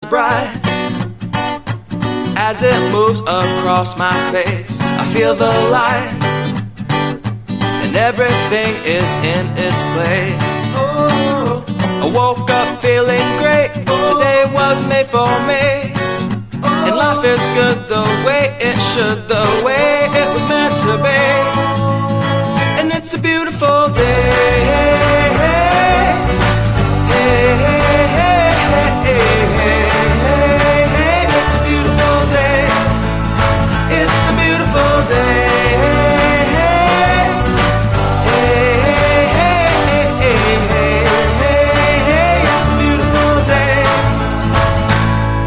bright as it moves across my face. I feel the light and everything is in its place. Oh, I woke up feeling great. Today was made for me, and life is good the way it should, the way it was meant to be. And it's a beautiful day. It's a beautiful day. It's a beautiful day. It's a beautiful day.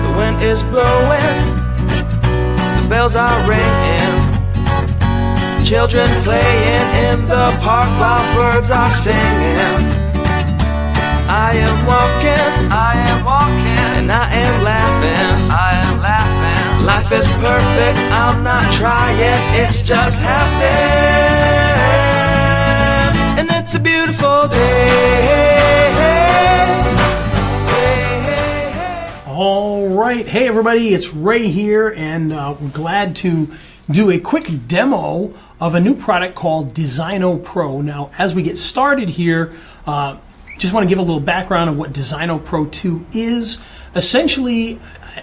The wind is blowing, the bells are ringing, children playing in the park while birds are singing. I am walking, and I am laughing, Life is perfect, I'm not trying, it's just happening. And it's a beautiful day. All right, hey everybody, it's Ray here, and we're glad to do a quick demo of a new product called DesignoPro. Now, as we get started here, just want to give a little background of what DesignoPro 2 is. Essentially,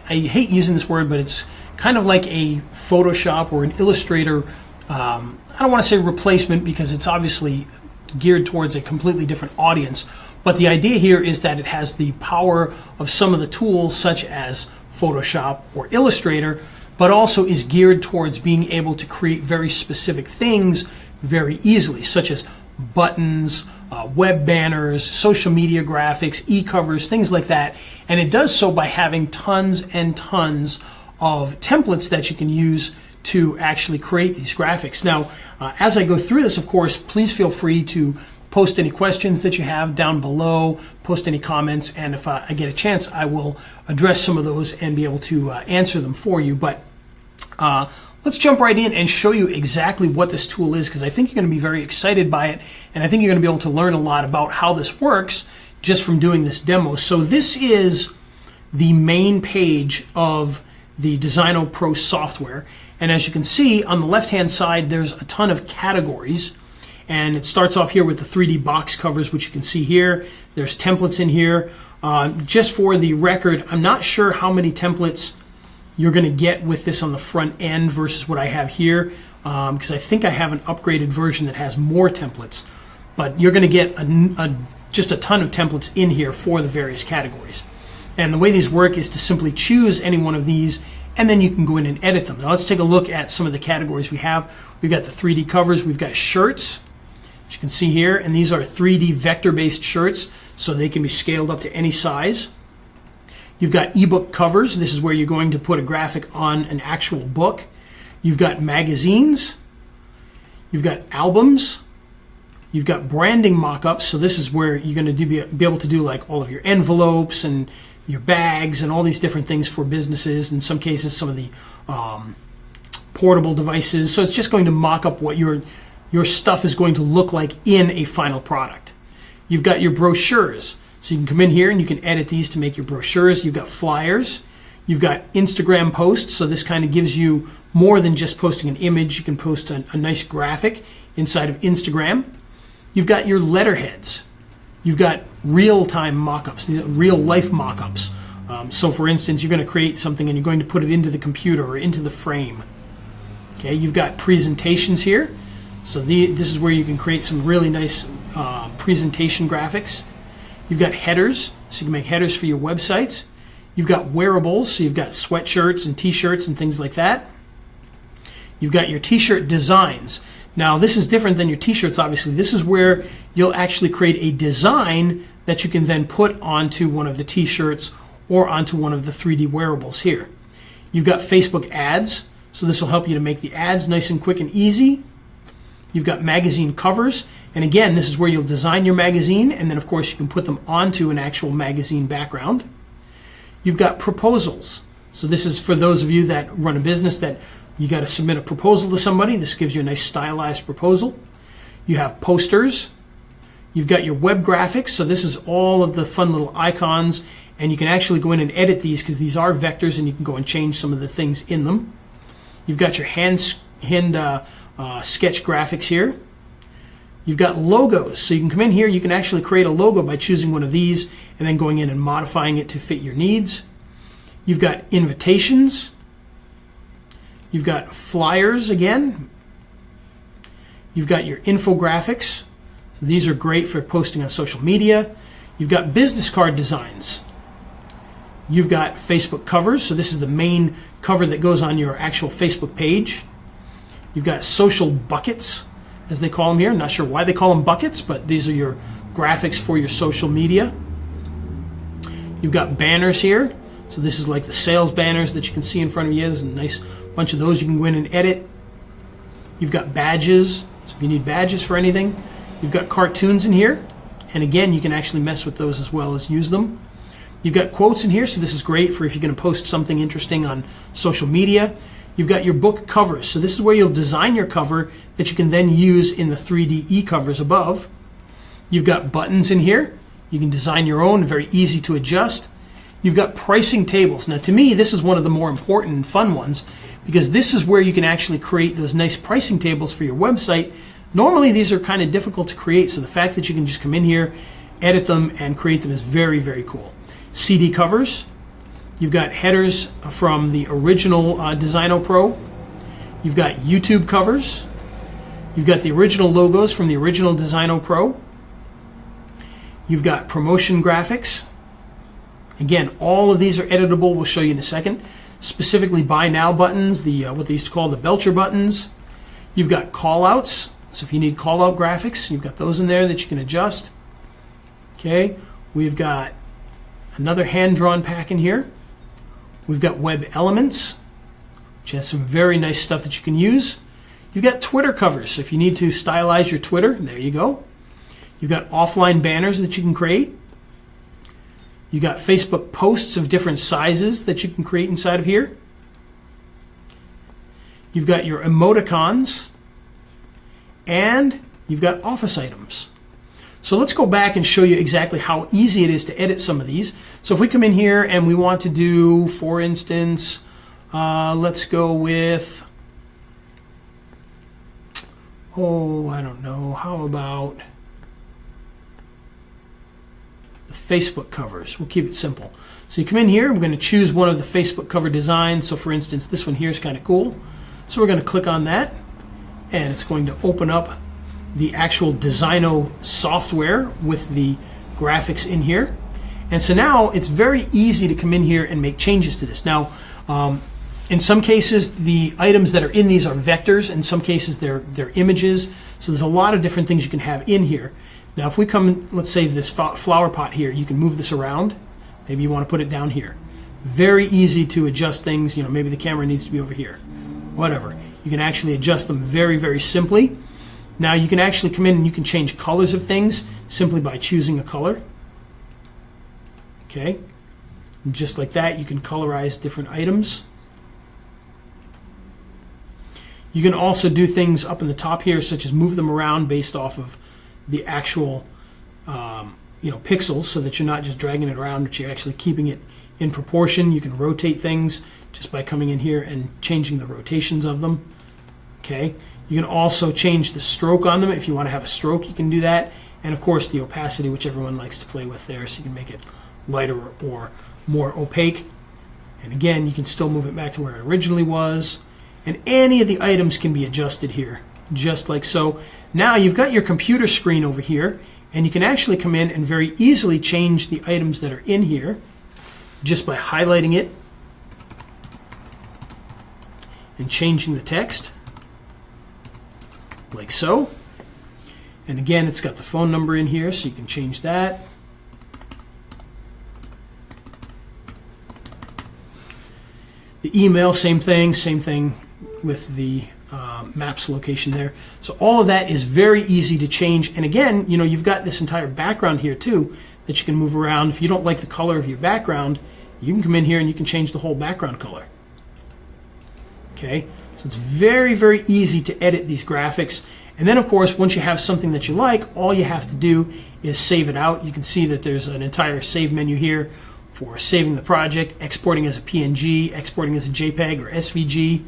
I hate using this word, but it's kind of like a Photoshop or an Illustrator. I don't want to say replacement because it's obviously geared towards a completely different audience. But the idea here is that it has the power of some of the tools such as Photoshop or Illustrator, but also is geared towards being able to create very specific things very easily, such as buttons, web banners, social media graphics, e-covers, things like that. And it does so by having tons and tons of templates that you can use to actually create these graphics. Now, as I go through this, of course, please feel free to post any questions that you have down below, post any comments, and if I get a chance, I will address some of those and be able to answer them for you. But let's jump right in and show you exactly what this tool is, because I think you're going to be very excited by it, and I think you're going to be able to learn a lot about how this works just from doing this demo. So this is the main page of the DesignoPro software, and as you can see on the left-hand side, there's a ton of categories, and it starts off here with the 3D box covers, which you can see here. There's templates in here. Just for the record, I'm not sure how many templates you're going to get with this on the front end versus what I have here, because I think I have an upgraded version that has more templates, but you're going to get just a ton of templates in here for the various categories. And the way these work is to simply choose any one of these, and then you can go in and edit them. Now let's take a look at some of the categories we have. We've got the 3D covers, we've got shirts, as you can see here, and these are 3D vector-based shirts, so they can be scaled up to any size. You've got ebook covers. This is where you're going to put a graphic on an actual book. You've got magazines. You've got albums. You've got branding mock-ups. So this is where you're going to be able to do like all of your envelopes and your bags and all these different things for businesses. In some cases, some of the portable devices. So it's just going to mock up what your stuff is going to look like in a final product. You've got your brochures. So you can come in here and you can edit these to make your brochures. You've got flyers. You've got Instagram posts. So this kind of gives you more than just posting an image. You can post a nice graphic inside of Instagram. You've got your letterheads. You've got real-time mock-ups, real-life mock-ups. So for instance, you're going to create something and you're going to put it into the computer or into the frame. Okay, you've got presentations here. So this is where you can create some really nice presentation graphics. You've got headers, so you can make headers for your websites. You've got wearables, so you've got sweatshirts and t-shirts and things like that. You've got your t-shirt designs. Now this is different than your t-shirts, obviously. This is where you'll actually create a design that you can then put onto one of the t-shirts or onto one of the 3D wearables here. You've got Facebook ads, so this will help you to make the ads nice and quick and easy. You've got magazine covers, and again, this is where you'll design your magazine, and then of course you can put them onto an actual magazine background. You've got proposals. So this is for those of you that run a business that you got to submit a proposal to somebody. This gives you a nice stylized proposal. You have posters. You've got your web graphics, so this is all of the fun little icons, and you can actually go in and edit these because these are vectors and you can go and change some of the things in them. You've got your hand sketch graphics here. You've got logos, so you can come in here, you can actually create a logo by choosing one of these and then going in and modifying it to fit your needs. You've got invitations. You've got flyers again. You've got your infographics. So these are great for posting on social media. You've got business card designs. You've got Facebook covers, so this is the main cover that goes on your actual Facebook page. You've got social buckets, as they call them here. I'm not sure why they call them buckets, but these are your graphics for your social media. You've got banners here. So this is like the sales banners that you can see in front of you. There's a nice bunch of those you can go in and edit. You've got badges, so if you need badges for anything. You've got cartoons in here, and again, you can actually mess with those as well as use them. You've got quotes in here, so this is great for if you're going to post something interesting on social media. You've got your book covers, so this is where you'll design your cover that you can then use in the 3D e-covers above. You've got buttons in here. You can design your own, very easy to adjust. You've got pricing tables. Now, to me, this is one of the more important and fun ones because this is where you can actually create those nice pricing tables for your website. Normally, these are kind of difficult to create, so the fact that you can just come in here, edit them, and create them is very, very cool. CD covers. You've got headers from the original DesignoPro. You've got YouTube covers. You've got the original logos from the original DesignoPro. You've got promotion graphics. Again, all of these are editable. We'll show you in a second. Specifically buy now buttons, what they used to call the Belcher buttons. You've got callouts. So if you need callout graphics, you've got those in there that you can adjust. Okay, we've got another hand-drawn pack in here. We've got web elements, which has some very nice stuff that you can use. You've got Twitter covers, so if you need to stylize your Twitter, there you go. You've got offline banners that you can create. You've got Facebook posts of different sizes that you can create inside of here. You've got your emoticons, and you've got office items. So let's go back and show you exactly how easy it is to edit some of these. So if we come in here and we want to do, for instance, let's go with, I don't know, how about the Facebook covers? We'll keep it simple. So you come in here, we're going to choose one of the Facebook cover designs. So for instance, this one here is kind of cool. So we're going to click on that, and it's going to open up the actual Designo software with the graphics in here. And so now it's very easy to come in here and make changes to this. Now, in some cases, the items that are in these are vectors. In some cases, they're images. So there's a lot of different things you can have in here. Now, if we come, let's say this flower pot here, you can move this around. Maybe you want to put it down here. Very easy to adjust things. You know, maybe the camera needs to be over here. Whatever. You can actually adjust them very, very simply. Now you can actually come in and you can change colors of things simply by choosing a color. Okay, and just like that, you can colorize different items. You can also do things up in the top here, such as move them around based off of the actual pixels, so that you're not just dragging it around, but you're actually keeping it in proportion. You can rotate things just by coming in here and changing the rotations of them. Okay. You can also change the stroke on them. If you want to have a stroke, you can do that. And of course the opacity, which everyone likes to play with there, so you can make it lighter or more opaque. And again, you can still move it back to where it originally was. And any of the items can be adjusted here, just like so. Now you've got your computer screen over here, and you can actually come in and very easily change the items that are in here just by highlighting it and changing the text. Like so. And again, it's got the phone number in here, so you can change that. The email, same thing with the maps location there. So all of that is very easy to change. And again, you've got this entire background here too that you can move around. If you don't like the color of your background, you can come in here and you can change the whole background color. Okay, so So it's very, very easy to edit these graphics. And then, of course, once you have something that you like, all you have to do is save it out. You can see that there's an entire save menu here for saving the project, exporting as a PNG, exporting as a JPEG or SVG.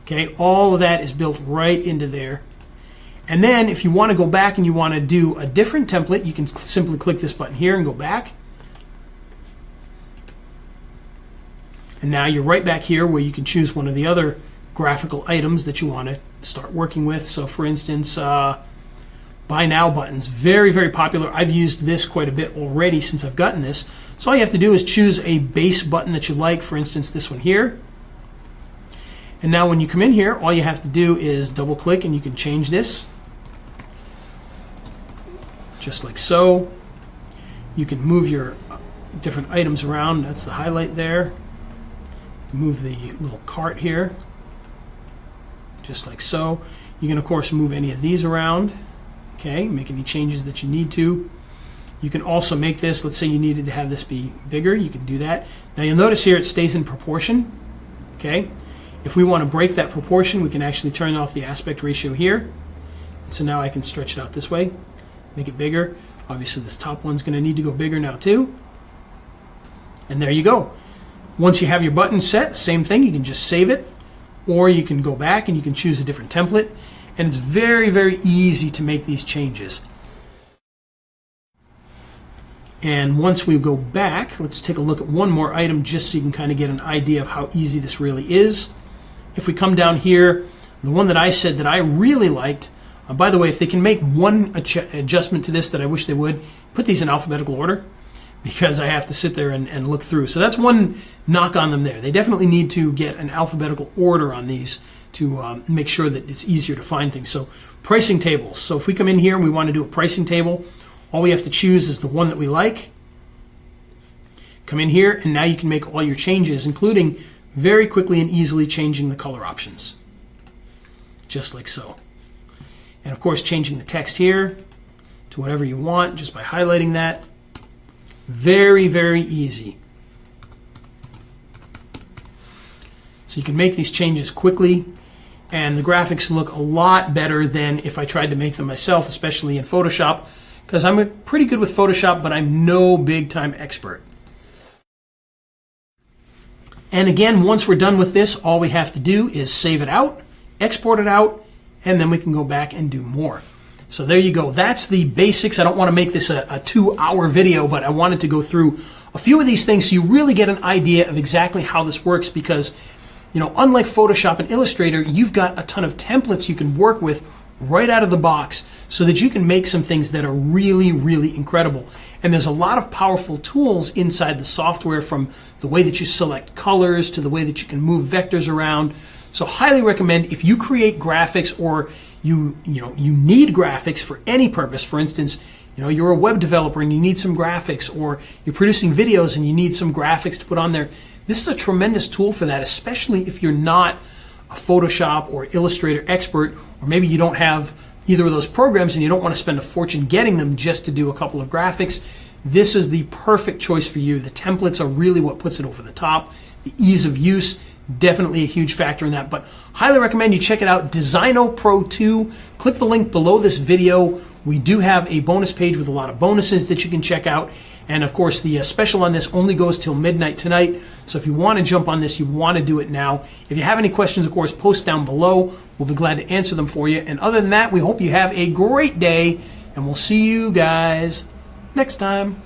Okay, all of that is built right into there. And then if you want to go back and you want to do a different template, you can simply click this button here and go back. And now you're right back here where you can choose one of the other graphical items that you want to start working with. So for instance, buy now buttons, very, very popular. I've used this quite a bit already since I've gotten this. So all you have to do is choose a base button that you like, for instance, this one here. And now when you come in here, all you have to do is double click and you can change this. Just like so. You can move your different items around. That's the highlight there. Move the little cart here. Just like so. You can, of course, move any of these around. Okay, make any changes that you need to. You can also make this, let's say you needed to have this be bigger, you can do that. Now you'll notice here it stays in proportion. Okay, if we want to break that proportion, we can actually turn off the aspect ratio here. So now I can stretch it out this way, make it bigger. Obviously this top one's going to need to go bigger now too. And there you go. Once you have your button set, same thing, you can just save it, or you can go back and you can choose a different template. And it's very, very easy to make these changes. And once we go back, let's take a look at one more item just so you can kind of get an idea of how easy this really is. If we come down here, the one that I said that I really liked, by the way, if they can make one adjustment to this that I wish they would, put these in alphabetical order, because I have to sit there and look through. So that's one knock on them there. They definitely need to get an alphabetical order on these to make sure that it's easier to find things. So pricing tables. So if we come in here and we want to do a pricing table, all we have to choose is the one that we like. Come in here and now you can make all your changes, including very quickly and easily changing the color options. Just like so. And of course changing the text here to whatever you want just by highlighting that. Very, very easy. So you can make these changes quickly, and the graphics look a lot better than if I tried to make them myself, especially in Photoshop, because I'm pretty good with Photoshop, but I'm no big time expert. And again, once we're done with this, all we have to do is save it out, export it out, and then we can go back and do more. So there you go. That's the basics. I don't want to make this a 2-hour video, but I wanted to go through a few of these things so you really get an idea of exactly how this works, because, you know, unlike Photoshop and Illustrator, you've got a ton of templates you can work with right out of the box so that you can make some things that are really, really incredible. And there's a lot of powerful tools inside the software, from the way that you select colors to the way that you can move vectors around. So highly recommend, if you create graphics, or you need graphics for any purpose. For instance, you're a web developer and you need some graphics, or you're producing videos and you need some graphics to put on there. This is a tremendous tool for that, especially if you're not a Photoshop or Illustrator expert, or maybe you don't have either of those programs and you don't want to spend a fortune getting them just to do a couple of graphics. This is the perfect choice for you. The templates are really what puts it over the top. The ease of use, definitely a huge factor in that, but highly recommend you check it out. DesignoPro 2. Click the link below this video. We do have a bonus page with a lot of bonuses that you can check out, and of course the special on this only goes till midnight tonight, so if you want to jump on this, you want to do it now. If you have any questions, of course, post down below. We'll be glad to answer them for you, and other than that, we hope you have a great day, and we'll see you guys next time.